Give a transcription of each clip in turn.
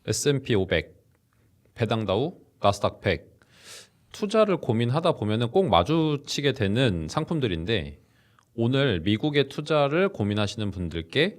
S&P 500, 배당다우, 나스닥 100 투자를 고민하다 보면은 꼭 마주치게 되는 상품들인데 오늘 미국의 투자를 고민하시는 분들께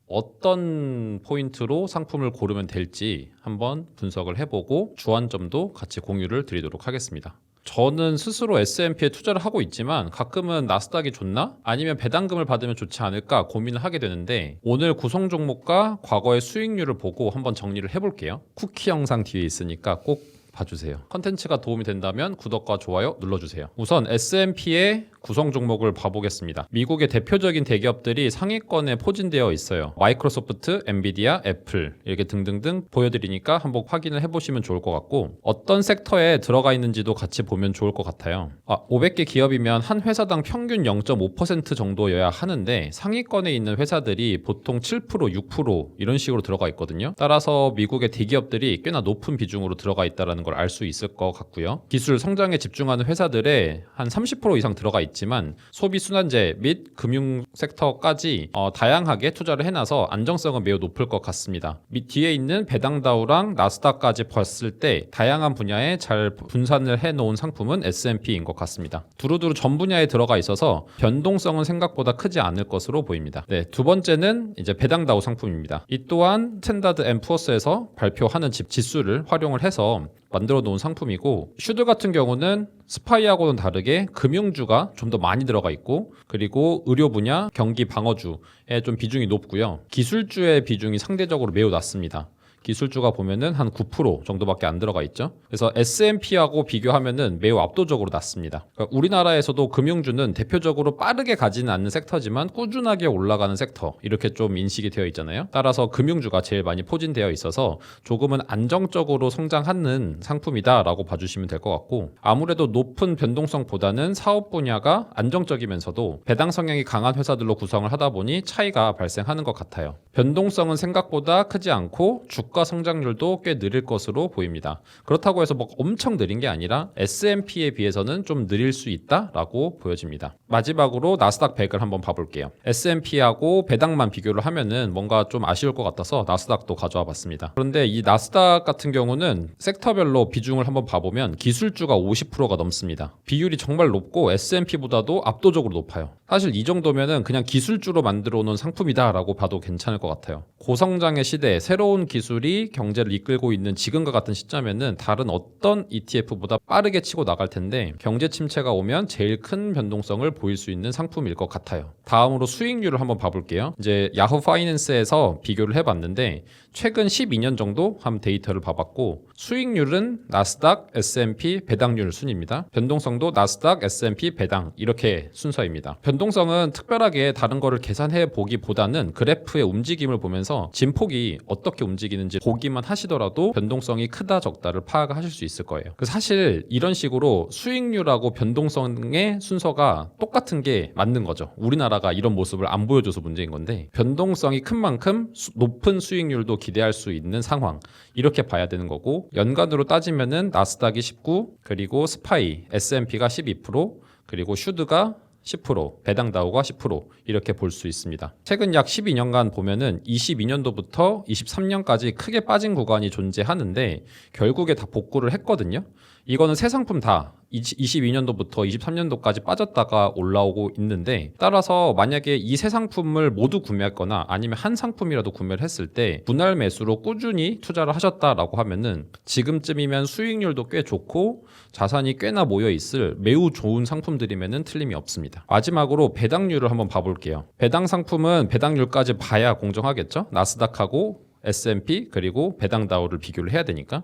어떤 포인트로 상품을 고르면 될지 한번 분석을 해보고 주안점도 같이 공유를 드리도록 하겠습니다. 저는 스스로 S&P에 투자를 하고 있지만 가끔은 나스닥이 좋나? 아니면 배당금을 받으면 좋지 않을까 고민을 하게 되는데 오늘 구성 종목과 과거의 수익률을 보고 한번 정리를 해볼게요. 쿠키 영상 뒤에 있으니까 꼭 봐주세요. 컨텐츠가 도움이 된다면 구독과 좋아요 눌러주세요. 우선 S&P의 구성 종목을 봐보겠습니다. 미국의 대표적인 대기업들이 상위권에 포진되어 있어요. 마이크로소프트, 엔비디아, 애플 이렇게 등등등 보여드리니까 한번 확인을 해보시면 좋을 것 같고 어떤 섹터에 들어가 있는지도 같이 보면 좋을 것 같아요. 500개 기업이면 한 회사당 평균 0.5% 정도여야 하는데 상위권에 있는 회사들이 보통 7%, 6% 이런 식으로 들어가 있거든요. 따라서 미국의 대기업들이 꽤나 높은 비중으로 들어가 있다는 걸 알 수 있을 것 같고요. 기술 성장에 집중하는 회사들에 한 30% 이상 들어가 있지만 소비 순환재 및 금융 섹터까지 다양하게 투자를 해놔서 안정성은 매우 높을 것 같습니다. 뒤에 있는 배당다우랑 나스닥까지 봤을 때 다양한 분야에 잘 분산을 해놓은 상품은 S&P인 것 같습니다. 두루두루 전 분야에 들어가 있어서 변동성은 생각보다 크지 않을 것으로 보입니다. 네, 두 번째는 이제 배당다우 상품입니다. 이 또한 스탠다드 앤 푸어스에서 발표하는 지수를 활용을 해서 만들어 놓은 상품이고 슈드 같은 경우는 스파이하고는 다르게 금융주가 좀 더 많이 들어가 있고 그리고 의료 분야, 경기 방어주에 좀 비중이 높고요. 기술주의 비중이 상대적으로 매우 낮습니다. 기술주가 보면은 한 9% 정도밖에 안 들어가 있죠. 그래서 S&P하고 비교하면은 매우 압도적으로 낮습니다. 그러니까 우리나라에서도 금융주는 대표적으로 빠르게 가지는 않는 섹터지만 꾸준하게 올라가는 섹터 이렇게 좀 인식이 되어 있잖아요. 따라서 금융주가 제일 많이 포진되어 있어서 조금은 안정적으로 성장하는 상품이다라고 봐주시면 될 것 같고 아무래도 높은 변동성보다는 사업 분야가 안정적이면서도 배당 성향이 강한 회사들로 구성을 하다 보니 차이가 발생하는 것 같아요. 변동성은 생각보다 크지 않고 주가 성장률도 꽤 느릴 것으로 보입니다. 그렇다고 해서 뭐 엄청 느린 게 아니라 S&P에 비해서는 좀 느릴 수 있다라고 보여집니다. 마지막으로 나스닥 100을 한번 봐볼게요. S&P하고 배당만 비교를 하면은 뭔가 좀 아쉬울 것 같아서 나스닥도 가져와 봤습니다. 그런데 이 나스닥 같은 경우는 섹터별로 비중을 한번 봐보면 기술주가 50%가 넘습니다. 비율이 정말 높고 S&P보다도 압도적으로 높아요. 사실 이 정도면은 그냥 기술주로 만들어 놓은 상품이다라고 봐도 괜찮을 것 같아요. 고성장의 시대, 새로운 기술이 경제를 이끌고 있는 지금과 같은 시점에는 다른 어떤 ETF보다 빠르게 치고 나갈 텐데 경제 침체가 오면 제일 큰 변동성을 보일 수 있는 상품일 것 같아요. 다음으로 수익률을 한번 봐볼게요. 이제 야후 파이낸스에서 비교를 해봤는데 최근 12년 정도 한 데이터를 봐봤고 수익률은 나스닥, S&P, 배당률 순입니다. 변동성도 나스닥, S&P, 배당 이렇게 순서입니다. 변동성은 특별하게 다른 거를 계산해 보기보다는 그래프의 움직임을 보면서 진폭이 어떻게 움직이는지 보기만 하시더라도 변동성이 크다 적다를 파악하실 수 있을 거예요. 사실 이런 식으로 수익률하고 변동성의 순서가 똑같은 게 맞는 거죠. 우리나라가 이런 모습을 안 보여줘서 문제인 건데 변동성이 큰 만큼 높은 수익률도 기대할 수 있는 상황 이렇게 봐야 되는 거고 연간으로 따지면은 나스닥이 19 그리고 스파이, S&P가 12% 그리고 슈드가 10%, 배당다우가 10% 이렇게 볼 수 있습니다. 최근 약 12년간 보면은 22년도부터 23년까지 크게 빠진 구간이 존재하는데 결국에 다 복구를 했거든요. 이거는 새 상품 다 22년도부터 23년도까지 빠졌다가 올라오고 있는데 따라서 만약에 이 세 상품을 모두 구매했거나 아니면 한 상품이라도 구매를 했을 때 분할 매수로 꾸준히 투자를 하셨다라고 하면은 지금쯤이면 수익률도 꽤 좋고 자산이 꽤나 모여 있을 매우 좋은 상품들이면은 틀림이 없습니다. 마지막으로 배당률을 한번 봐볼게요. 배당 상품은 배당률까지 봐야 공정하겠죠? 나스닥하고 S&P 그리고 배당다우를 비교를 해야 되니까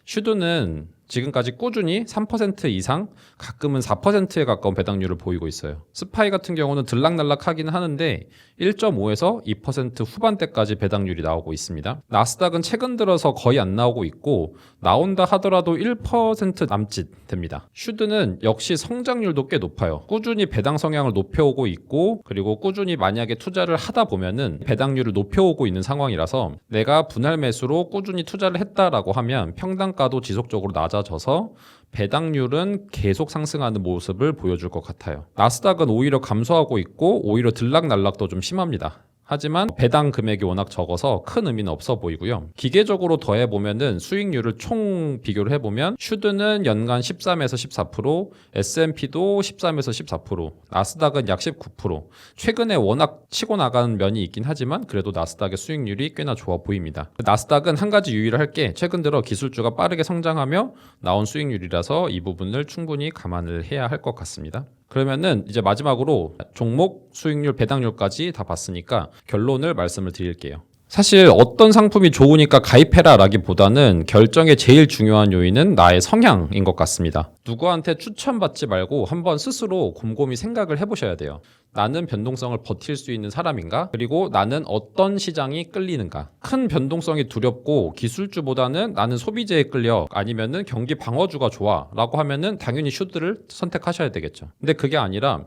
슈드는 지금까지 꾸준히 3% 이상 가끔은 4%에 가까운 배당률을 보이고 있어요. 스파이 같은 경우는 들락날락 하긴 하는데 1.5에서 2% 후반대까지 배당률이 나오고 있습니다. 나스닥은 최근 들어서 거의 안 나오고 있고 나온다 하더라도 1% 남짓 됩니다. 슈드는 역시 성장률도 꽤 높아요. 꾸준히 배당 성향을 높여오고 있고 그리고 꾸준히 만약에 투자를 하다 보면은 배당률을 높여오고 있는 상황이라서 내가 분할 매수로 꾸준히 투자를 했다라고 하면 평단가도 지속적으로 낮아져서 배당률은 계속 상승하는 모습을 보여줄 것 같아요. 나스닥은 오히려 감소하고 있고 오히려 들락날락도 좀 심합니다. 하지만 배당 금액이 워낙 적어서 큰 의미는 없어 보이고요. 기계적으로 더해보면은 수익률을 총 비교를 해보면 슈드는 연간 13에서 14%, S&P도 13에서 14%, 나스닥은 약 19%. 최근에 워낙 치고 나간 면이 있긴 하지만 그래도 나스닥의 수익률이 꽤나 좋아 보입니다. 나스닥은 한 가지 유의를 할 게 최근 들어 기술주가 빠르게 성장하며 나온 수익률이라서 이 부분을 충분히 감안을 해야 할 것 같습니다. 그러면은 이제 마지막으로 종목, 수익률, 배당률까지 다 봤으니까 결론을 말씀을 드릴게요. 사실 어떤 상품이 좋으니까 가입해라 라기보다는 결정의 제일 중요한 요인은 나의 성향인 것 같습니다. 누구한테 추천받지 말고 한번 스스로 곰곰이 생각을 해보셔야 돼요. 나는 변동성을 버틸 수 있는 사람인가? 그리고 나는 어떤 시장이 끌리는가? 큰 변동성이 두렵고 기술주보다는 나는 소비재에 끌려 아니면은 경기 방어주가 좋아 라고 하면은 당연히 슈드를 선택하셔야 되겠죠. 근데 그게 아니라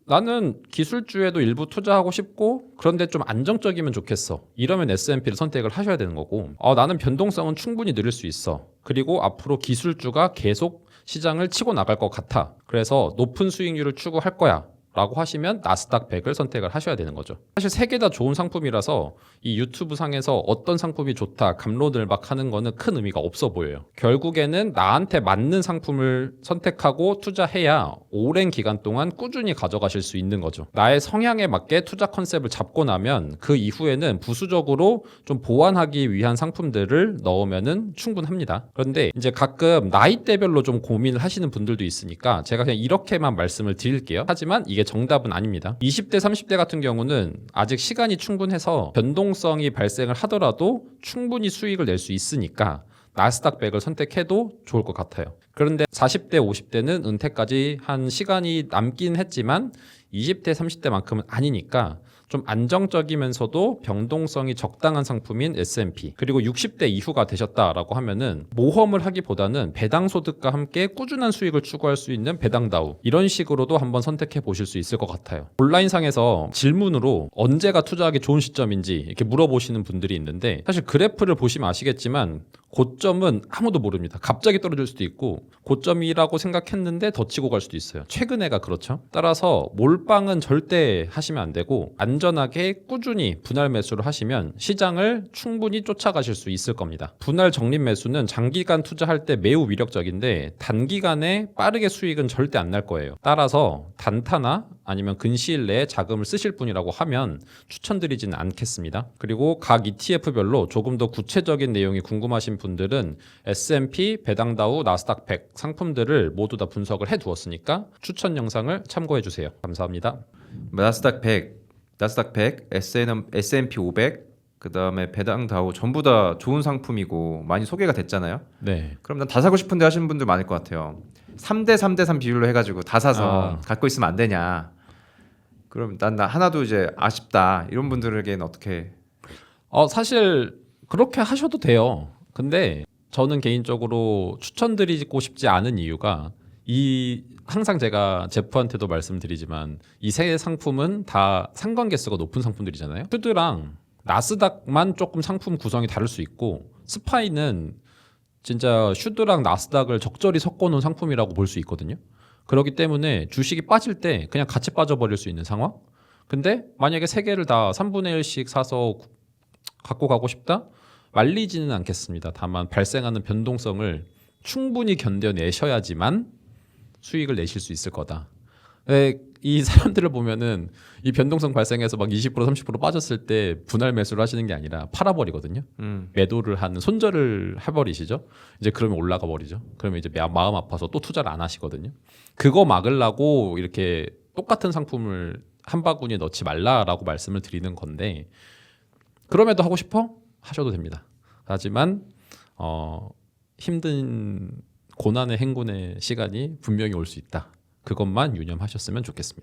나는 기술주에도 일부 투자하고 싶고 그런데 좀 안정적이면 좋겠어. 이러면 S&P를 선택을 하셔야 되는 거고 나는 변동성은 충분히 늘릴 수 있어. 그리고 앞으로 기술주가 계속 시장을 치고 나갈 것 같아. 그래서 높은 수익률을 추구할 거야. 라고 하시면 나스닥 100을 선택을 하셔야 되는 거죠. 사실 세 개 다 좋은 상품이라서 이 유튜브 상에서 어떤 상품이 좋다 갑론을 막 하는 거는 큰 의미가 없어 보여요. 결국에는 나한테 맞는 상품을 선택하고 투자해야 오랜 기간 동안 꾸준히 가져가실 수 있는 거죠. 나의 성향에 맞게 투자 컨셉을 잡고 나면 그 이후에는 부수적으로 좀 보완하기 위한 상품들을 넣으면은 충분합니다. 그런데 이제 가끔 나이대별로 좀 고민을 하시는 분들도 있으니까 제가 그냥 이렇게만 말씀을 드릴게요. 하지만 이게 정답은 아닙니다. 20대, 30대 같은 경우는 아직 시간이 충분해서 변동성이 발생을 하더라도 충분히 수익을 낼 수 있으니까 나스닥 100을 선택해도 좋을 것 같아요. 그런데 40대, 50대는 은퇴까지 한 시간이 남긴 했지만 20대, 30대만큼은 아니니까 좀 안정적이면서도 변동성이 적당한 상품인 S&P 그리고 60대 이후가 되셨다라고 하면은 모험을 하기보다는 배당 소득과 함께 꾸준한 수익을 추구할 수 있는 배당다우 이런 식으로도 한번 선택해 보실 수 있을 것 같아요. 온라인상에서 질문으로 언제가 투자하기 좋은 시점인지 이렇게 물어보시는 분들이 있는데 사실 그래프를 보시면 아시겠지만 고점은 아무도 모릅니다. 갑자기 떨어질 수도 있고 고점이라고 생각했는데 더 치고 갈 수도 있어요. 최근에가 그렇죠. 따라서 몰빵은 절대 하시면 안 되고 안전하게 꾸준히 분할 매수를 하시면 시장을 충분히 쫓아가실 수 있을 겁니다. 분할 적립 매수는 장기간 투자할 때 매우 위력적인데 단기간에 빠르게 수익은 절대 안 날 거예요. 따라서 단타나 아니면 근시일 내에 자금을 쓰실 분이라고 하면 추천드리지는 않겠습니다. 그리고 각 ETF별로 조금 더 구체적인 내용이 궁금하신 분들은 S&P, 배당다우, 나스닥 100 상품들을 모두 다 분석을 해두었으니까 추천 영상을 참고해 주세요. 감사합니다. 나스닥 100, S&P 500, 그 다음에 배당다우 전부 다 좋은 상품이고 많이 소개가 됐잖아요. 네. 그럼 난 다 사고 싶은데 하시는 분들 많을 것 같아요. 3대 3대 3 비율로 해가지고 다 사서 갖고 있으면 안 되냐. 그럼 난 하나도 이제 아쉽다. 이런 분들에게는 어떻게? 사실 그렇게 하셔도 돼요. 근데 저는 개인적으로 추천드리고 싶지 않은 이유가 항상 제가 제프한테도 말씀드리지만 이 세 상품은 다 상관계수가 높은 상품들이잖아요. 슈드랑 나스닥만 조금 상품 구성이 다를 수 있고 스파이는 진짜 슈드랑 나스닥을 적절히 섞어놓은 상품이라고 볼 수 있거든요. 그렇기 때문에 주식이 빠질 때 그냥 같이 빠져버릴 수 있는 상황. 근데 만약에 세 개를 다 3분의 1씩 사서 갖고 가고 싶다? 말리지는 않겠습니다. 다만 발생하는 변동성을 충분히 견뎌내셔야지만 수익을 내실 수 있을 거다. 이 사람들을 보면은 이 변동성 발생해서 막 20% 30% 빠졌을 때 분할 매수를 하시는 게 아니라 팔아버리거든요. 매도를 하는 손절을 해버리시죠. 이제 그러면 올라가 버리죠. 그러면 이제 마음 아파서 또 투자를 안 하시거든요. 그거 막으려고 이렇게 똑같은 상품을 한 바구니에 넣지 말라라고 말씀을 드리는 건데 그럼에도 하고 싶어? 하셔도 됩니다. 하지만 힘든 고난의 행군의 시간이 분명히 올 수 있다. 그것만 유념하셨으면 좋겠습니다.